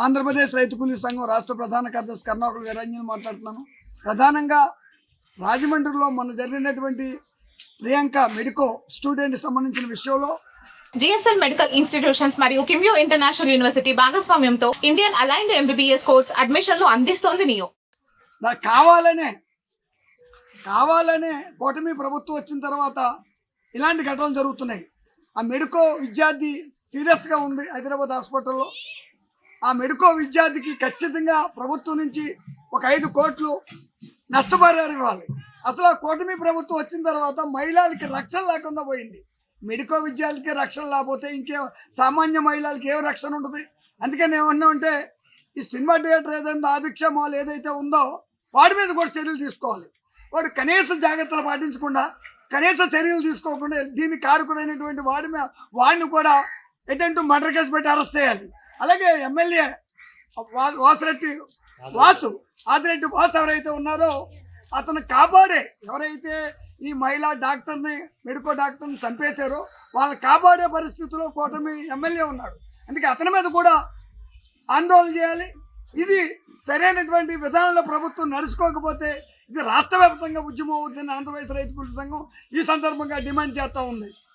ఆంధ్రప్రదేశ్ రైతు కూలీ సంఘం రాష్ట్ర ప్రధాన కార్యదర్శి కర్ణాకుల వీరాంజనేయులు మాట్లాడుతున్నాను. ప్రధానంగా రాజమండ్రిలో మొన్న జరిగినటువంటి ప్రియాంక మెడికో స్టూడెంట్ సంబంధించిన విషయంలో జిఎస్ఎల్ మెడికల్ ఇన్స్టిట్యూషన్స్ మరియు కిమ్యూ ఇంటర్నేషనల్ యూనివర్సిటీ భాగస్వామ్యంతో ఇండియన్ అలైన్డ్ ఎంబీబీఎస్ కోర్స్ అడ్మిషన్లు అందిస్తోంది నియో. నాకు కావాలనే కూటమి ప్రభుత్వం వచ్చిన తర్వాత ఇలాంటి ఘటనలు జరుగుతున్నాయి. ఆ మెడికో విద్యార్థి సీరియస్గా ఉంది హైదరాబాద్ హాస్పిటల్లో. ఆ మెడికో విద్యార్థికి ఖచ్చితంగా ప్రభుత్వం నుంచి ఒక 5 కోట్లు నష్టపరిహారం ఇవ్వాలి. అసలు ఆ కూటమి ప్రభుత్వం వచ్చిన తర్వాత మహిళలకి రక్షణ లేకుండా పోయింది. మెడికో విద్యార్థికి రక్షణ లేకపోతే ఇంకేం సామాన్య మహిళలకి ఏం రక్షణ ఉంటుంది? అందుకని ఏమన్నా ఉంటే ఈ సినిమా థియేటర్ ఏదైనా ఆదిత్య మాల్ ఏదైతే ఉందో వాడి మీద కూడా చర్యలు తీసుకోవాలి. వాడు కనీస జాగ్రత్తలు పాటించకుండా కనీస చర్యలు తీసుకోకుండా దీనికి కారకుడైనటువంటి వాడిని కూడా ఎటంటూ మర్డర్ కేసు పెట్టి అరెస్ట్ చేయాలి. అలాగే ఎమ్మెల్యే ఆదిరెడ్డి వాసు ఎవరైతే ఉన్నారో అతను కాపాడే ఎవరైతే ఈ మహిళా డాక్టర్ని మెడికో డాక్టర్ని చంపేశారో వాళ్ళని కాపాడే పరిస్థితిలో కూటమి ఎమ్మెల్యే ఉన్నాడు. అందుకే అతని మీద కూడా ఆందోళన చేయాలి. ఇది సరైనటువంటి విధానంలో ప్రభుత్వం నడుచుకోకపోతే ఇది రాష్ట్ర వ్యాప్తంగా ఉద్యమం అవుతుందని ఆంధ్రప్రదేశ్ రైతు కూలీ సంఘం ఈ సందర్భంగా డిమాండ్ చేస్తూ ఉంది.